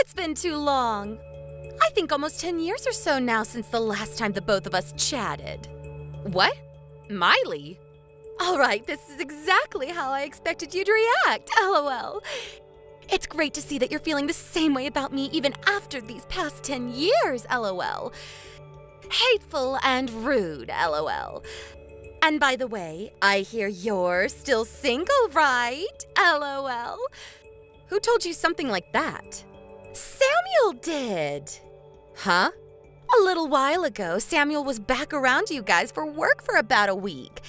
it's been too long. I think almost 10 years or so now since the last time the both of us chatted. What? Miley? All right, this is exactly how I expected you to react, LOL. It's great to see that you're feeling the same way about me even after these past 10 years, LOL. Hateful and rude, LOL. And by the way, I hear you're still single, right? LOL. Who told you something like that? Samuel did. Huh? A little while ago, Samuel was back around you guys for work for about a week.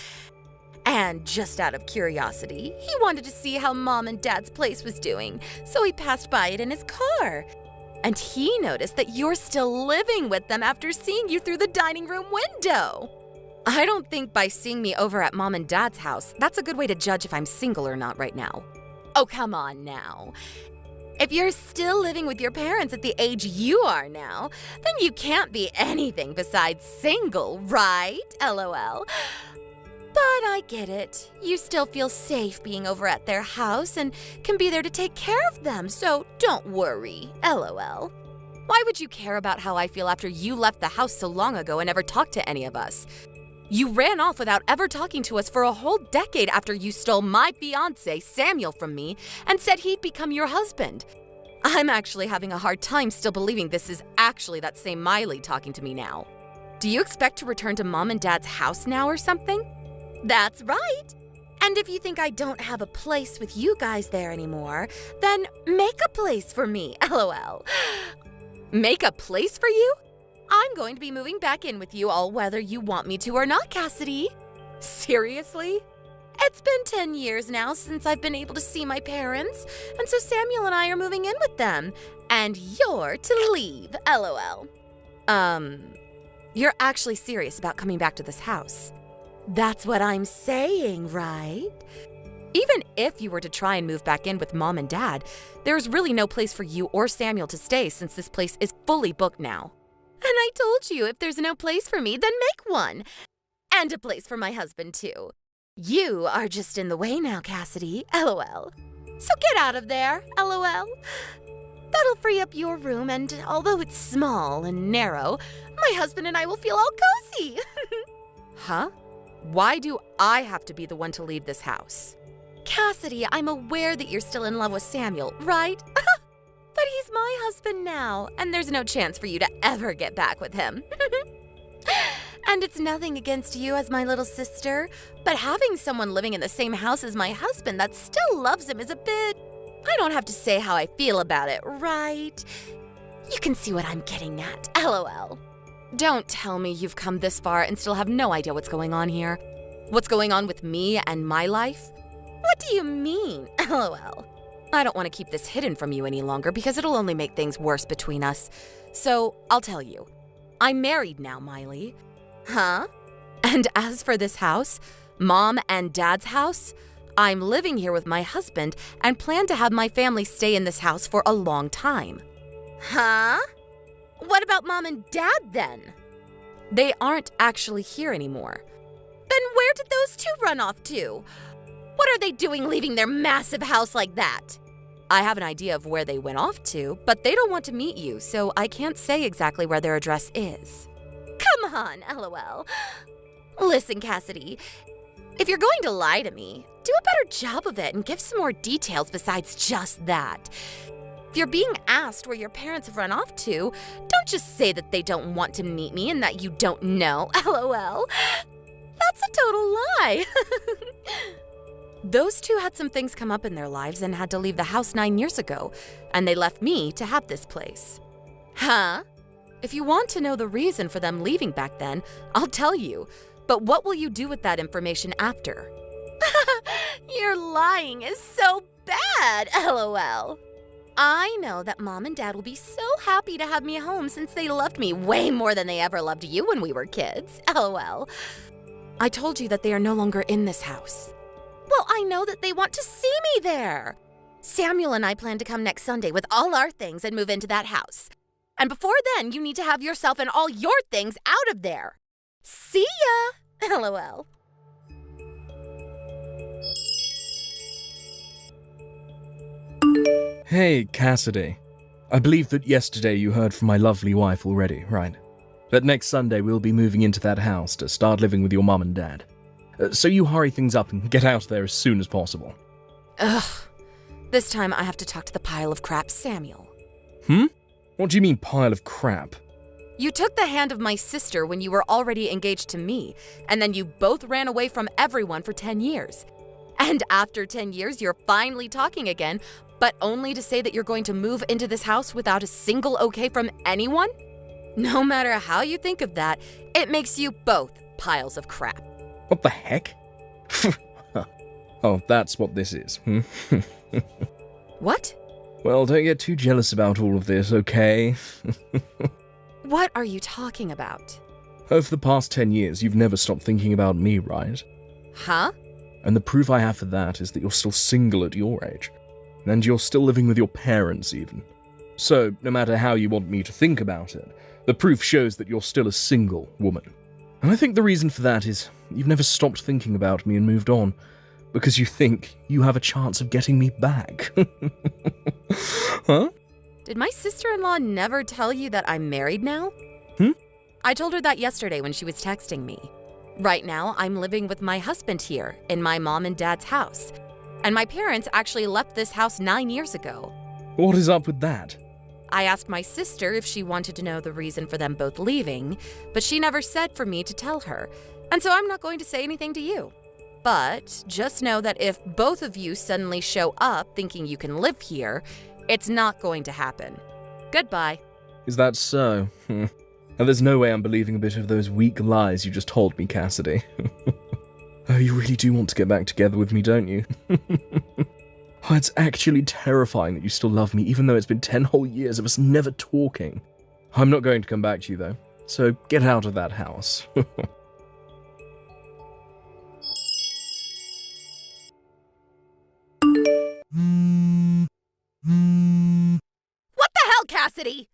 And just out of curiosity, he wanted to see how Mom and Dad's place was doing, so he passed by it in his car. And he noticed that you're still living with them after seeing you through the dining room window. I don't think by seeing me over at Mom and Dad's house, that's a good way to judge if I'm single or not right now. Oh, come on now. If you're still living with your parents at the age you are now, then you can't be anything besides single, right? LOL. But I get it. You still feel safe being over at their house and can be there to take care of them, so don't worry, LOL. Why would you care about how I feel after you left the house so long ago and never talked to any of us? You ran off without ever talking to us for a whole decade after you stole my fiance, Samuel, from me and said he'd become your husband. I'm actually having a hard time still believing this is actually that same Miley talking to me now. Do you expect to return to Mom and Dad's house now or something? That's right. And if you think I don't have a place with you guys there anymore, then make a place for me, LOL. Make a place for you? I'm going to be moving back in with you all whether you want me to or not, Cassidy. Seriously? It's been 10 years now since I've been able to see my parents, and so Samuel and I are moving in with them, and you're to leave, LOL. You're actually serious about coming back to this house? That's what I'm saying, right? Even if you were to try and move back in with Mom and Dad, there's really no place for you or Samuel to stay since this place is fully booked now. And I told you if there's no place for me, then make one. And a place for my husband, too. You are just in the way now, Cassidy, LOL. So get out of there, LOL. That'll free up your room, and although it's small and narrow, my husband and I will feel all cozy. Huh? Why do I have to be the one to leave this house? Cassidy, I'm aware that you're still in love with Samuel, right? But he's my husband now, and there's no chance for you to ever get back with him. And it's nothing against you as my little sister, but having someone living in the same house as my husband that still loves him is a bit... I don't have to say how I feel about it, right? You can see what I'm getting at, LOL. Don't tell me you've come this far and still have no idea what's going on here. What's going on with me and my life? What do you mean, LOL? I don't want to keep this hidden from you any longer because it'll only make things worse between us. So, I'll tell you. I'm married now, Miley. Huh? And as for this house, Mom and Dad's house, I'm living here with my husband and plan to have my family stay in this house for a long time. Huh? What about Mom and Dad then? They aren't actually here anymore. Then where did those two run off to? What are they doing leaving their massive house like that? I have an idea of where they went off to, but they don't want to meet you, so I can't say exactly where their address is. Come on, LOL. Listen, Cassidy, if you're going to lie to me, do a better job of it and give some more details besides just that. If you're being asked where your parents have run off to, don't just say that they don't want to meet me and that you don't know, LOL. That's a total lie. Those two had some things come up in their lives and had to leave the house 9 years ago, and they left me to have this place. Huh? If you want to know the reason for them leaving back then, I'll tell you. But what will you do with that information after? Your lying is so bad, LOL. I know that Mom and Dad will be so happy to have me home since they loved me way more than they ever loved you when we were kids, LOL. I told you that they are no longer in this house. Well, I know that they want to see me there. Samuel and I plan to come next Sunday with all our things and move into that house. And before then, you need to have yourself and all your things out of there. See ya! LOL. Hey, Cassidy. I believe that yesterday you heard from my lovely wife already, right? That next Sunday we'll be moving into that house to start living with your mum and dad. So you hurry things up and get out there as soon as possible. Ugh. This time I have to talk to the pile of crap Samuel. What do you mean, pile of crap? You took the hand of my sister when you were already engaged to me, and then you both ran away from everyone for 10 years. And after 10 years, you're finally talking again, but only to say that you're going to move into this house without a single okay from anyone? No matter how you think of that, it makes you both piles of crap. What the heck? Oh, that's what this is. What? Well, don't get too jealous about all of this, okay? What are you talking about? Over the past 10 years, you've never stopped thinking about me, right? Huh? And the proof I have for that is that you're still single at your age. And you're still living with your parents, even. So, no matter how you want me to think about it, the proof shows that you're still a single woman. And I think the reason for that is you've never stopped thinking about me and moved on, because you think you have a chance of getting me back. Huh? Did my sister-in-law never tell you that I'm married now? I told her that yesterday when she was texting me. Right now, I'm living with my husband here in my mom and dad's house. And my parents actually left this house 9 years ago. What is up with that? I asked my sister if she wanted to know the reason for them both leaving, but she never said for me to tell her, and so I'm not going to say anything to you. But just know that if both of you suddenly show up thinking you can live here, it's not going to happen. Goodbye. Is that so? And there's no way I'm believing a bit of those weak lies you just told me, Cassidy. Oh, you really do want to get back together with me, don't you? Oh, it's actually terrifying that you still love me, even though it's been 10 whole years of us never talking. I'm not going to come back to you, though, so get out of that house. What the hell, Cassidy?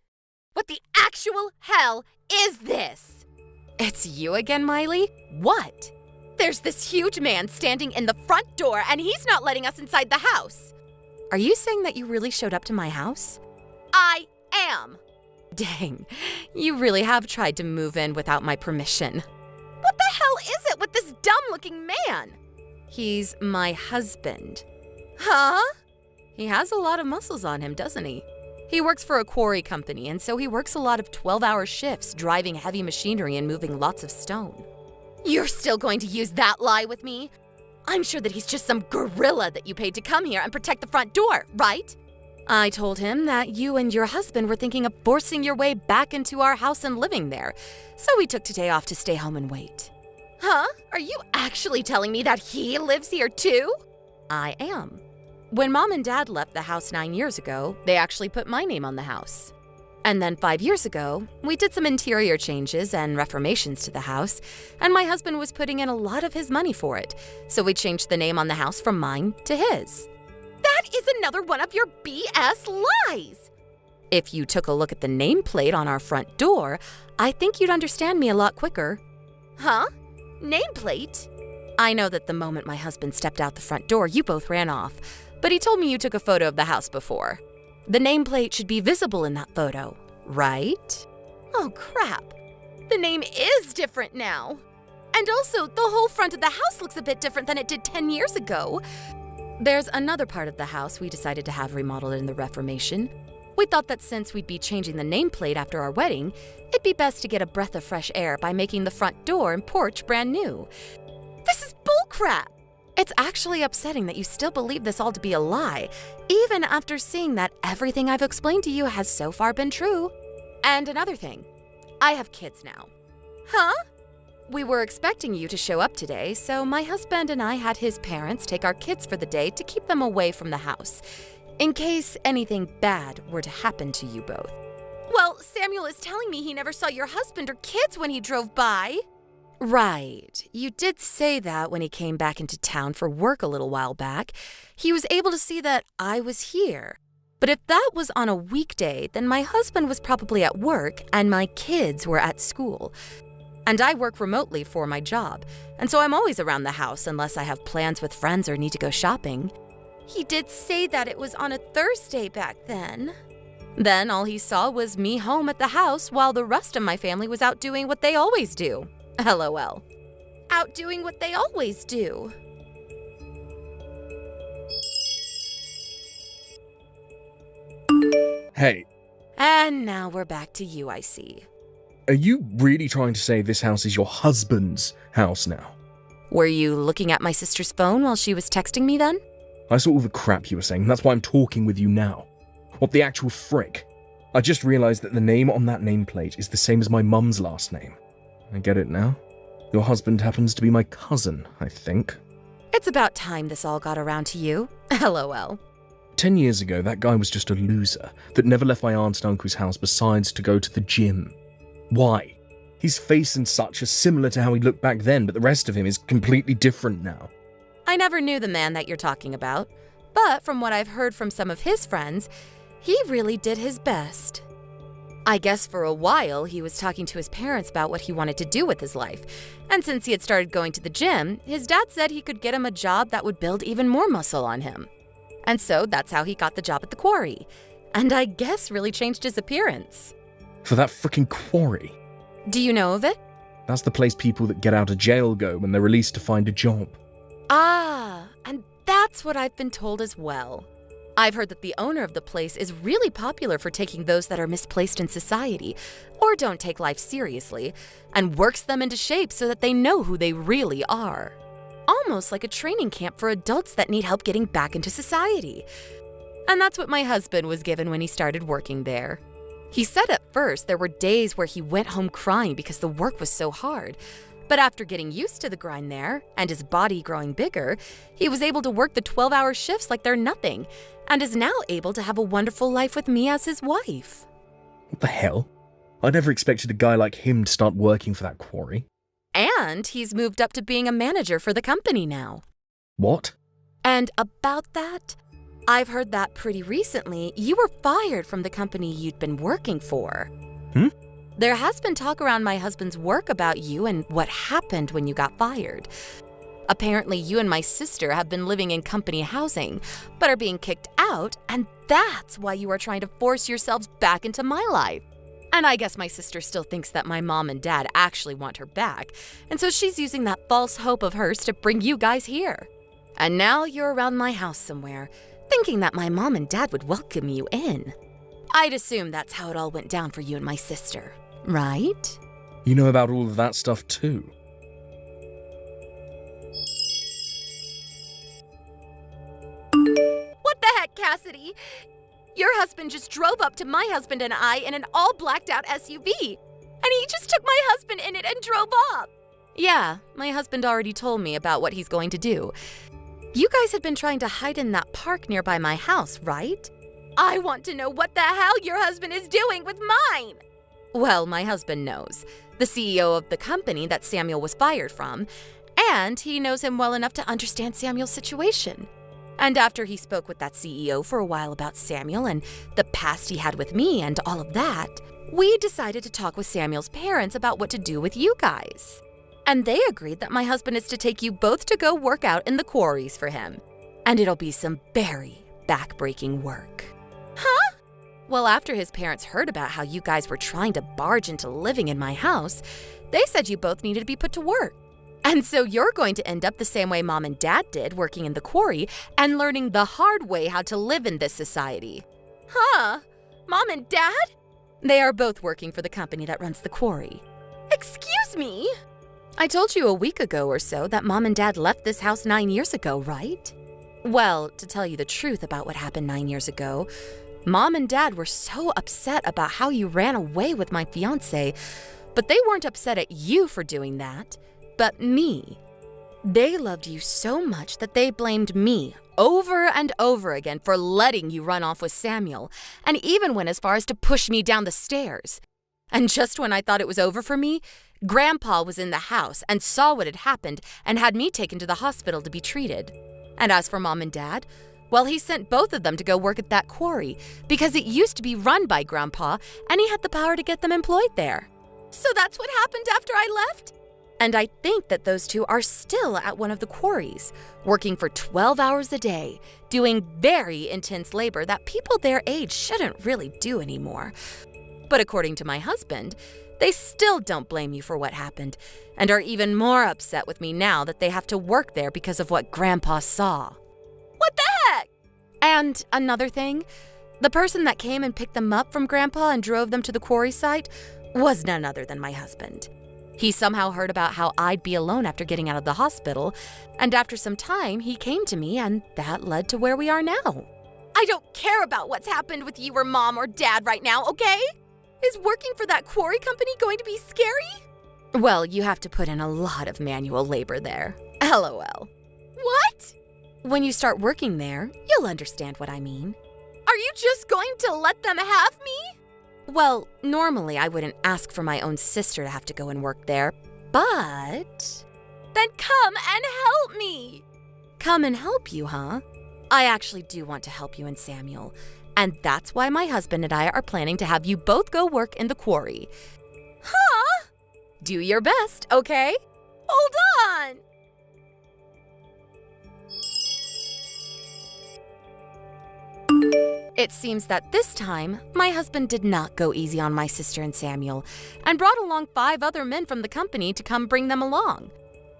What the actual hell is this? It's you again, Miley? What? There's this huge man standing in the front door and he's not letting us inside the house. Are you saying that you really showed up to my house? I am. Dang, you really have tried to move in without my permission. What the hell is it with this dumb-looking man? He's my husband. Huh? He has a lot of muscles on him, doesn't he? He works for a quarry company, and so he works a lot of 12-hour shifts driving heavy machinery and moving lots of stone. You're still going to use that lie with me? I'm sure that he's just some gorilla that you paid to come here and protect the front door, right? I told him that you and your husband were thinking of forcing your way back into our house and living there, so we took today off to stay home and wait. Huh? Are you actually telling me that he lives here too? I am. When Mom and Dad left the house 9 years ago, they actually put my name on the house. And then 5 years ago, we did some interior changes and reformations to the house, and my husband was putting in a lot of his money for it, so we changed the name on the house from mine to his. That is another one of your BS lies! If you took a look at the nameplate on our front door, I think you'd understand me a lot quicker. Huh? Nameplate? I know that the moment my husband stepped out the front door, you both ran off, but he told me you took a photo of the house before. The nameplate should be visible in that photo, right? Oh, crap. The name is different now. And also, the whole front of the house looks a bit different than it did 10 years ago. There's another part of the house we decided to have remodeled in the Reformation. We thought that since we'd be changing the nameplate after our wedding, it'd be best to get a breath of fresh air by making the front door and porch brand new. This is bullcrap! It's actually upsetting that you still believe this all to be a lie, even after seeing that everything I've explained to you has so far been true. And another thing, I have kids now. Huh? We were expecting you to show up today, so my husband and I had his parents take our kids for the day to keep them away from the house, in case anything bad were to happen to you both. Well, Samuel is telling me he never saw your husband or kids when he drove by. Right. You did say that when he came back into town for work a little while back. He was able to see that I was here. But if that was on a weekday, then my husband was probably at work and my kids were at school. And I work remotely for my job, and so I'm always around the house unless I have plans with friends or need to go shopping. He did say that it was on a Thursday back then. Then all he saw was me home at the house while the rest of my family was out doing what they always do. LOL. Out doing what they always do. Hey, And now we're back to you, I see. are you really trying to say this house is your husband's house now? Were you looking at my sister's phone while she was texting me then? I saw all the crap you were saying, that's why I'm talking with you now. What the actual frick? I just realised that the name on that nameplate is the same as my mum's last name. I get it now. Your husband happens to be my cousin, I think. It's about time this all got around to you. LOL. 10 years ago, that guy was just a loser that never left my aunt and uncle's house besides to go to the gym. Why? His face and such are similar to how he looked back then, but the rest of him is completely different now. I never knew the man that you're talking about, but from what I've heard from some of his friends, he really did his best. I guess for a while he was talking to his parents about what he wanted to do with his life, and since he had started going to the gym, his dad said he could get him a job that would build even more muscle on him. And so that's how he got the job at the quarry, and I guess really changed his appearance. For that frickin' quarry. Do you know of it? That's the place people that get out of jail go when they're released to find a job. Ah, and that's what I've been told as well. I've heard that the owner of the place is really popular for taking those that are misplaced in society, or don't take life seriously, and works them into shape so that they know who they really are. Almost like a training camp for adults that need help getting back into society. And that's what my husband was given when he started working there. He said at first there were days where he went home crying because the work was so hard. But after getting used to the grind there, and his body growing bigger, he was able to work the 12-hour shifts like they're nothing, and is now able to have a wonderful life with me as his wife. What the hell? I never expected a guy like him to start working for that quarry. And he's moved up to being a manager for the company now. What? And about that, I've heard that pretty recently you were fired from the company you'd been working for. There has been talk around my husband's work about you and what happened when you got fired. Apparently, you and my sister have been living in company housing, but are being kicked out, and that's why you are trying to force yourselves back into my life. And I guess my sister still thinks that my mom and dad actually want her back, and so she's using that false hope of hers to bring you guys here. And now you're around my house somewhere, thinking that my mom and dad would welcome you in. I'd assume that's how it all went down for you and my sister, right? You know about all of that stuff too. What the heck, Cassidy? Your husband just drove up to my husband and I in an all blacked out SUV. And he just took my husband in it and drove off. Yeah, my husband already told me about what he's going to do. You guys had been trying to hide in that park nearby my house, right? I want to know what the hell your husband is doing with mine. Well, my husband knows. The CEO of the company that Samuel was fired from. And he knows him well enough to understand Samuel's situation. And after he spoke with that CEO for a while about Samuel and the past he had with me and all of that, we decided to talk with Samuel's parents about what to do with you guys. And they agreed that my husband is to take you both to go work out in the quarries for him. And it'll be some very back-breaking work. Huh? Well, after his parents heard about how you guys were trying to barge into living in my house, they said you both needed to be put to work. And so you're going to end up the same way Mom and Dad did, working in the quarry and learning the hard way how to live in this society. Huh? Mom and Dad? They are both working for the company that runs the quarry. Excuse me? I told you a week ago or so that Mom and Dad left this house 9 years ago, right? Well, to tell you the truth about what happened 9 years ago, Mom and Dad were so upset about how you ran away with my fiance, but they weren't upset at you for doing that. But me. They loved you so much that they blamed me over and over again for letting you run off with Samuel, and even went as far as to push me down the stairs. And just when I thought it was over for me, Grandpa was in the house and saw what had happened and had me taken to the hospital to be treated. And as for Mom and Dad, well, he sent both of them to go work at that quarry because it used to be run by Grandpa and he had the power to get them employed there. So that's what happened after I left? And I think that those two are still at one of the quarries, working for 12 hours a day, doing very intense labor that people their age shouldn't really do anymore. But according to my husband, they still don't blame you for what happened, and are even more upset with me now that they have to work there because of what Grandpa saw. What the heck? And another thing, the person that came and picked them up from Grandpa and drove them to the quarry site was none other than my husband. He somehow heard about how I'd be alone after getting out of the hospital, and after some time, he came to me, and that led to where we are now. I don't care about what's happened with you or Mom or Dad right now, okay? Is working for that quarry company going to be scary? Well, you have to put in a lot of manual labor there. LOL. What? When you start working there, you'll understand what I mean. Are you just going to let them have me? Well, normally I wouldn't ask for my own sister to have to go and work there, but... Then come and help me! Come and help you, huh? I actually do want to help you and Samuel, and that's why my husband and I are planning to have you both go work in the quarry. Huh? Do your best, okay? Hold on! It seems that this time, my husband did not go easy on my sister and Samuel, and brought along 5 other men from the company to come bring them along.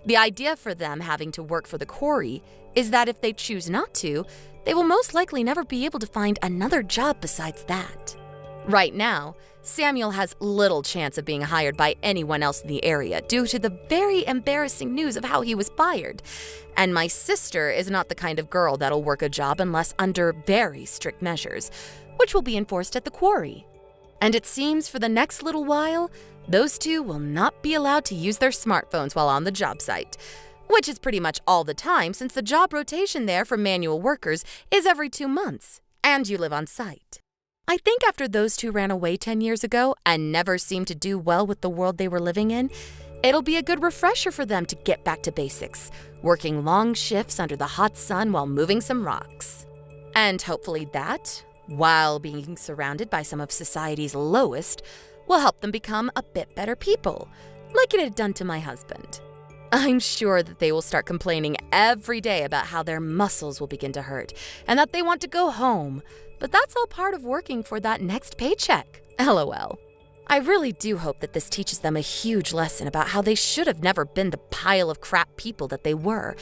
The idea for them having to work for the quarry is that if they choose not to, they will most likely never be able to find another job besides that. Right now, Samuel has little chance of being hired by anyone else in the area due to the very embarrassing news of how he was fired. And my sister is not the kind of girl that'll work a job unless under very strict measures, which will be enforced at the quarry. And it seems for the next little while, those two will not be allowed to use their smartphones while on the job site, which is pretty much all the time since the job rotation there for manual workers is every 2 months, and you live on site. I think after those two ran away 10 years ago and never seemed to do well with the world they were living in, it'll be a good refresher for them to get back to basics, working long shifts under the hot sun while moving some rocks. And hopefully that, while being surrounded by some of society's lowest, will help them become a bit better people, like it had done to my husband. I'm sure that they will start complaining every day about how their muscles will begin to hurt and that they want to go home, but that's all part of working for that next paycheck. LOL. I really do hope that this teaches them a huge lesson about how they should have never been the pile of crap people that they were,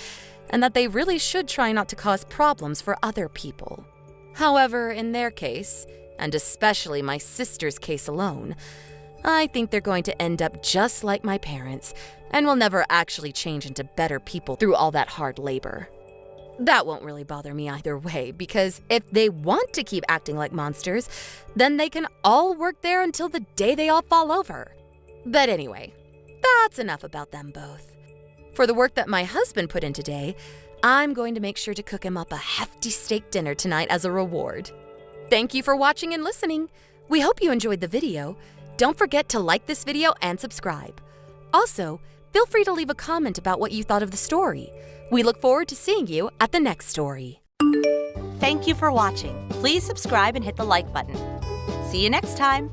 and that they really should try not to cause problems for other people. However, in their case, and especially my sister's case alone, I think they're going to end up just like my parents and will never actually change into better people through all that hard labor. That won't really bother me either way, because if they want to keep acting like monsters, then they can all work there until the day they all fall over. But anyway, that's enough about them both. For the work that my husband put in today, I'm going to make sure to cook him up a hefty steak dinner tonight as a reward. Thank you for watching and listening. We hope you enjoyed the video. Don't forget to like this video and subscribe. Also, feel free to leave a comment about what you thought of the story. We look forward to seeing you at the next story. Thank you for watching. Please subscribe and hit the like button. See you next time.